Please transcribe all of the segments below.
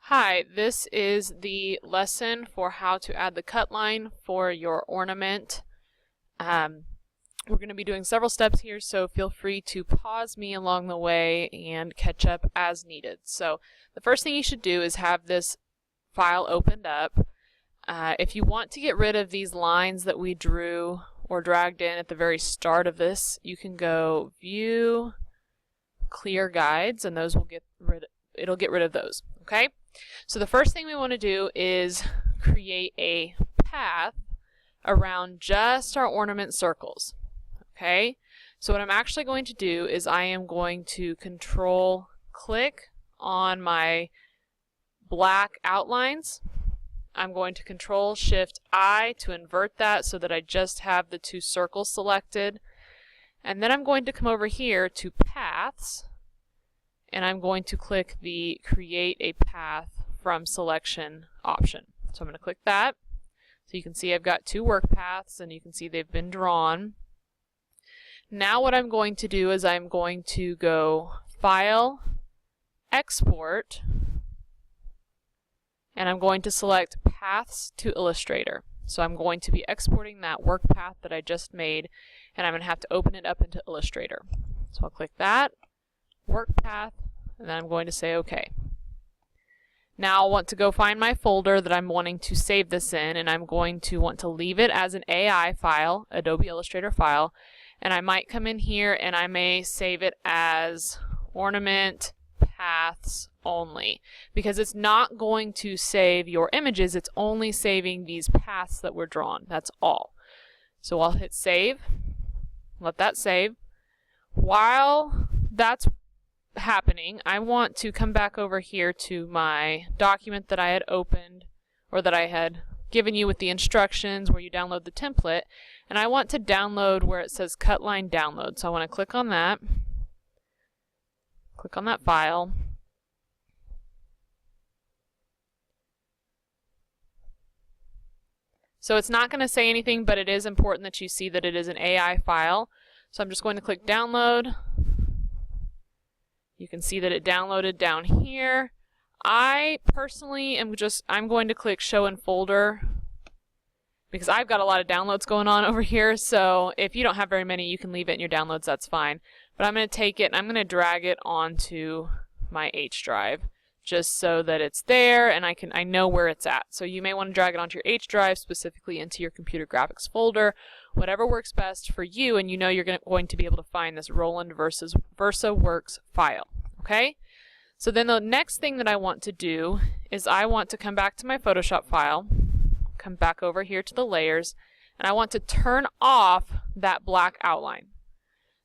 Hi, this is the lesson for how to add the cut line for your ornament. We're going to be doing several steps here, so feel free to pause me along the way and catch up as needed. So the first thing you should do is have this file opened up. If you want to get rid of these lines that we drew or dragged in at the very start of this, you can go View, Clear Guides, and those will it'll get rid of those. Okay? So the first thing we want to do is create a path around just our ornament circles. Okay? So what I'm actually going to do is I am going to Control click on my black outlines. I'm going to Control Shift I to invert that so that I just have the two circles selected. And then I'm going to come over here to Paths, and I'm going to click the Create a Path from Selection option. So I'm going to click that. So you can see I've got two work paths, and you can see they've been drawn. Now what I'm going to do is I'm going to go File, Export, and I'm going to select Paths to Illustrator. So I'm going to be exporting that work path that I just made, and I'm going to have to open it up into Illustrator. So I'll click that, work path, and then I'm going to say OK. Now I'll want to go find my folder that I'm wanting to save this in, and I'm going to want to leave it as an AI file, Adobe Illustrator file, and I might come in here and I may save it as Ornament Paths Only, because it's not going to save your images, it's only saving these paths that were drawn. That's all. So I'll hit save, let that save. While that's happening, I want to come back over here to my document that I had opened, or that I had given you with the instructions where you download the template, and I want to download where it says Cutline Download. So I want to click on that file. So it's not going to say anything, but it is important that you see that it is an AI file. So I'm just going to click Download. You can see that it downloaded down here. I personally I'm going to click Show in Folder because I've got a lot of downloads going on over here. So if you don't have very many, you can leave it in your downloads, that's fine. But I'm going to take it and I'm going to drag it onto my H drive just so that it's there and I know where it's at. So you may want to drag it onto your H drive, specifically into your computer graphics folder, whatever works best for you, and you know you're going to be able to find this Roland VersaWorks file. Okay? So then the next thing that I want to do is I want to come back to my Photoshop file, come back over here to the layers, and I want to turn off that black outline.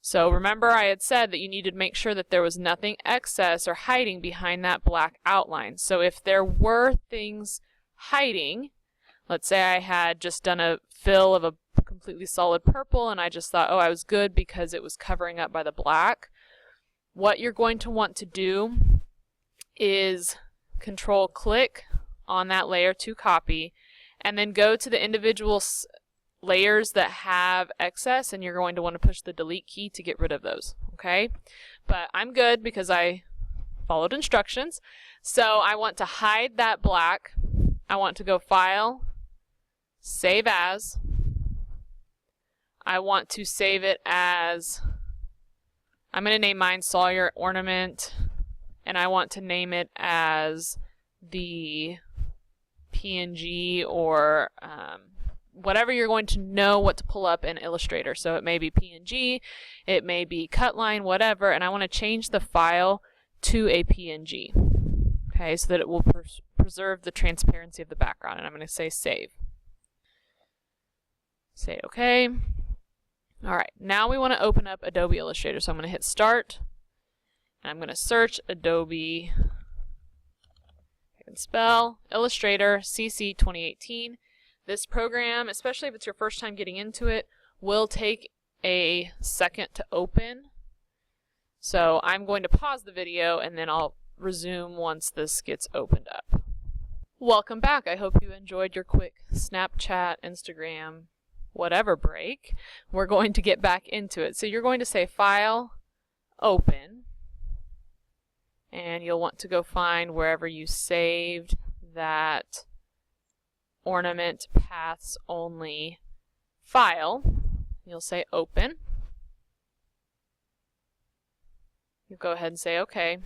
So remember I had said that you needed to make sure that there was nothing excess or hiding behind that black outline. So if there were things hiding, let's say I had just done a fill of a completely solid purple and I just thought, oh, I was good because it was covering up by the black, what you're going to want to do is Control click on that layer to copy, and then go to the individual layers that have excess, and you're going to want to push the delete key to get rid of those. Okay? But I'm good because I followed instructions. So I want to hide that black. I want to go File, Save As. I want to save it as, I'm going to name mine Sawyer Ornament, and I want to name it as the PNG or whatever you're going to know what to pull up in Illustrator. So it may be PNG, it may be Cutline, whatever, and I want to change the file to a PNG. Okay, so that it will preserve the transparency of the background, and I'm going to say Save. Say OK. Alright, now we want to open up Adobe Illustrator. So I'm going to hit Start, and I'm going to search Adobe, I can spell, Illustrator CC 2018. This program, especially if it's your first time getting into it, will take a second to open. So I'm going to pause the video and then I'll resume once this gets opened up. Welcome back. I hope you enjoyed your quick Snapchat, Instagram, whatever break. We're going to get back into it. So you're going to say File, Open, and you'll want to go find wherever you saved that Ornament Paths Only file. You'll say open. You'll go ahead and say OK.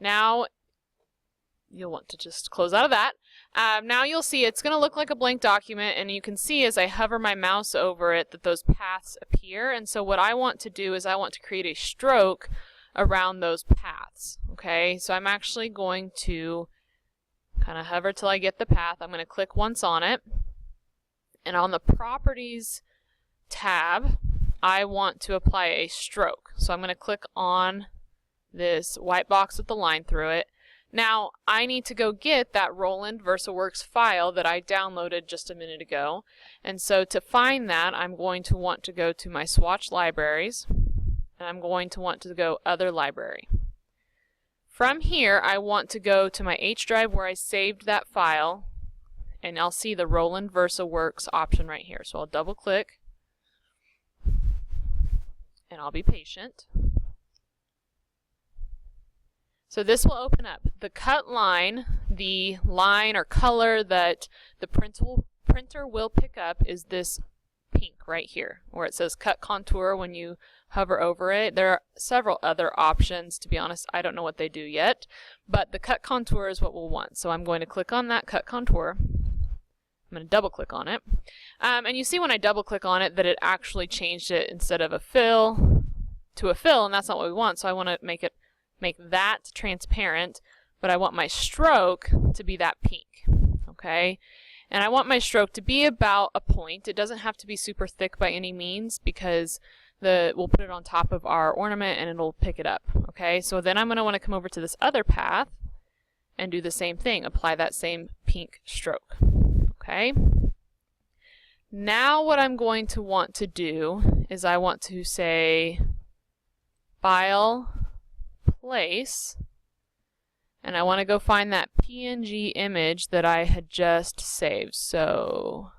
Now you'll want to just close out of that. Now you'll see it's going to look like a blank document, and you can see as I hover my mouse over it that those paths appear. And so what I want to do is I want to create a stroke around those paths. Okay, so I'm actually going to kind of hover till I get the path. I'm going to click once on it, and on the Properties tab I want to apply a stroke. So I'm going to click on this white box with the line through it. Now I need to go get that Roland VersaWorks file that I downloaded just a minute ago, and so to find that I'm going to want to go to my swatch libraries, and I'm going to want to go Other Library. From here I want to go to my H drive where I saved that file, and I'll see the Roland VersaWorks option right here. So I'll double click, and I'll be patient. So this will open up. The cut line, the line or color that the printer will pick up is this pink right here, where it says cut contour when you hover over it. There are several other options. To be honest, I don't know what they do yet, but the cut contour is what we'll want. So I'm going to click on that cut contour. I'm going to double click on it. And you see when I double click on it that it actually changed it instead of a fill to a fill, and that's not what we want. So I want to make that transparent, but I want my stroke to be that pink. Okay, and I want my stroke to be about a point. It doesn't have to be super thick by any means, because we'll put it on top of our ornament and it'll pick it up. Okay, so then I'm going to want to come over to this other path and do the same thing, apply that same pink stroke. Okay, now what I'm going to want to do is I want to say File, Place, and I want to go find that PNG image that I had just saved. So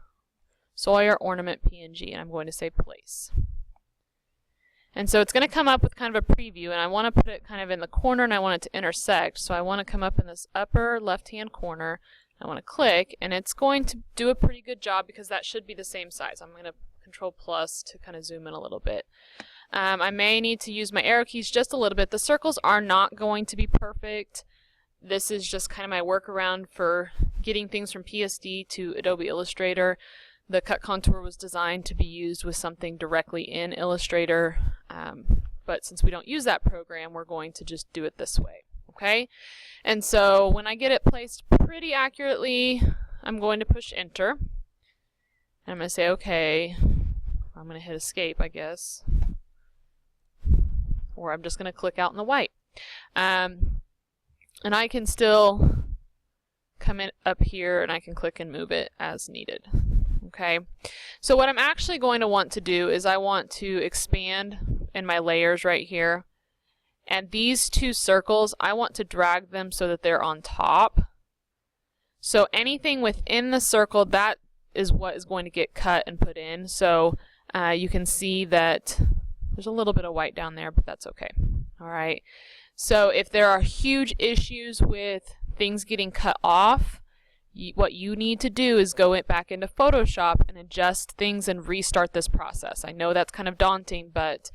Sawyer Ornament PNG, and I'm going to say Place. And so it's going to come up with kind of a preview, and I want to put it kind of in the corner, and I want it to intersect. So I want to come up in this upper left-hand corner. I want to click, and it's going to do a pretty good job because that should be the same size. I'm going to Control plus to kind of zoom in a little bit. I may need to use my arrow keys just a little bit. The circles are not going to be perfect. This is just kind of my workaround for getting things from PSD to Adobe Illustrator. The cut contour was designed to be used with something directly in Illustrator, but since we don't use that program, we're going to just do it this way. Okay, and so when I get it placed pretty accurately, I'm going to push enter, and I'm going to say okay. I'm going to hit escape, I guess, or I'm just going to click out in the white, and I can still come in up here and I can click and move it as needed. Okay, so what I'm actually going to want to do is I want to expand in my layers right here, and these two circles I want to drag them so that they're on top. So anything within the circle, that is what is going to get cut and put in. So you can see that there's a little bit of white down there, but that's okay. Alright, so if there are huge issues with things getting cut off, what you need to do is go back into Photoshop and adjust things and restart this process. I know that's kind of daunting, but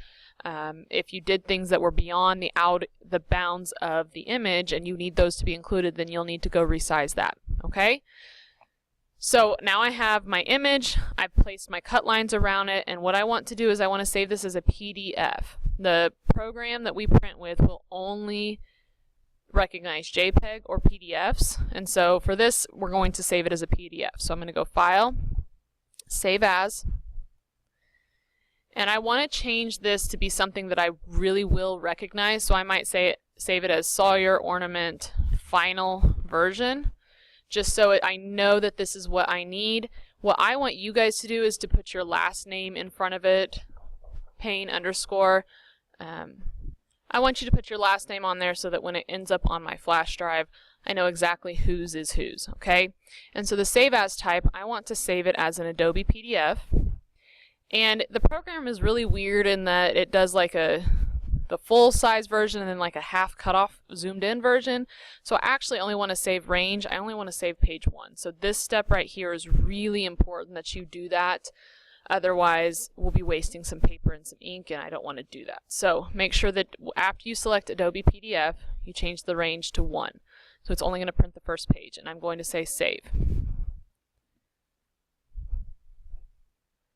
if you did things that were beyond the bounds of the image and you need those to be included, then you'll need to go resize that. Okay? So now I have my image, I've placed my cut lines around it, and what I want to do is I want to save this as a PDF. The program that we print with will only recognize JPEG or PDFs, and so for this we're going to save it as a PDF. So I'm going to go File, Save As, and I want to change this to be something that I really will recognize, so I might save it as Sawyer Ornament Final Version, just so I know that this is what I need. What I want you guys to do is to put your last name in front of it, Payne underscore. I want you to put your last name on there so that when it ends up on my flash drive, I know exactly whose is whose, okay? And so the Save As type, I want to save it as an Adobe PDF. And the program is really weird in that it does like the full size version and then like a half cutoff zoomed in version. So I actually only want to save range. I only want to save page 1. So this step right here is really important that you do that. Otherwise, we'll be wasting some paper and some ink, and I don't want to do that. So make sure that after you select Adobe PDF, you change the range to 1. So it's only going to print the first page, and I'm going to say save.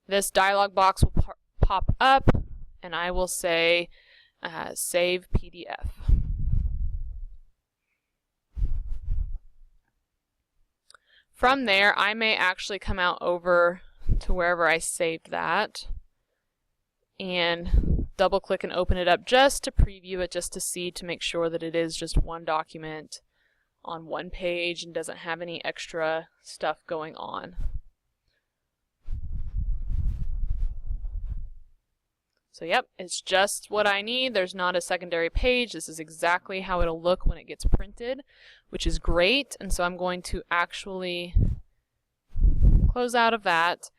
This dialog box will pop up, and I will say save PDF. From there, I may actually come out over to wherever I saved that and double click and open it up just to preview it, just to see, to make sure that it is just one document on one page and doesn't have any extra stuff going on. So yep, it's just what I need. There's not a secondary page. This is exactly how it'll look when it gets printed, which is great. And so I'm going to actually close out of that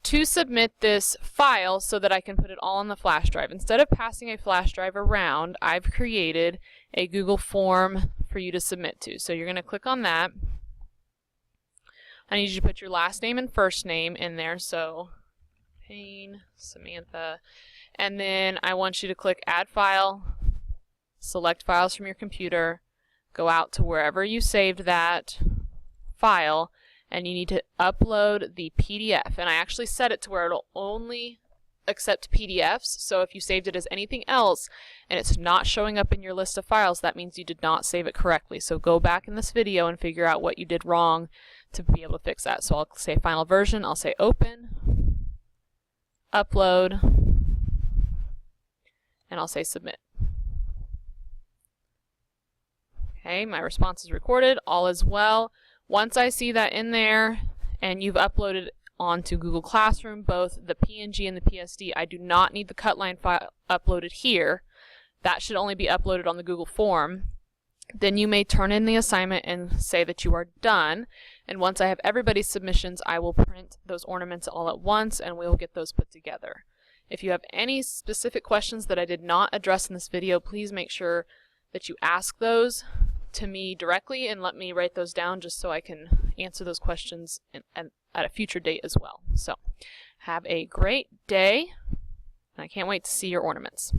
to submit this file so that I can put it all on the flash drive. Instead of passing a flash drive around, I've created a Google form for you to submit to. So you're going to click on that. I need you to put your last name and first name in there. So Payne, Samantha. And then I want you to click Add File, select Files from your computer, go out to wherever you saved that file, and you need to upload the PDF. And I actually set it to where it'll only accept PDFs. So if you saved it as anything else and it's not showing up in your list of files, that means you did not save it correctly. So go back in this video and figure out what you did wrong to be able to fix that. So I'll say final version, I'll say open, upload, and I'll say submit. Okay, my response is recorded, all is well. Once I see that in there and you've uploaded onto Google Classroom both the PNG and the PSD, I do not need the Cutline file uploaded here. That should only be uploaded on the Google form. Then you may turn in the assignment and say that you are done. And once I have everybody's submissions, I will print those ornaments all at once and we will get those put together. If you have any specific questions that I did not address in this video, please make sure that you ask those to me directly and let me write those down just so I can answer those questions at a future date as well. So have a great day, and I can't wait to see your ornaments.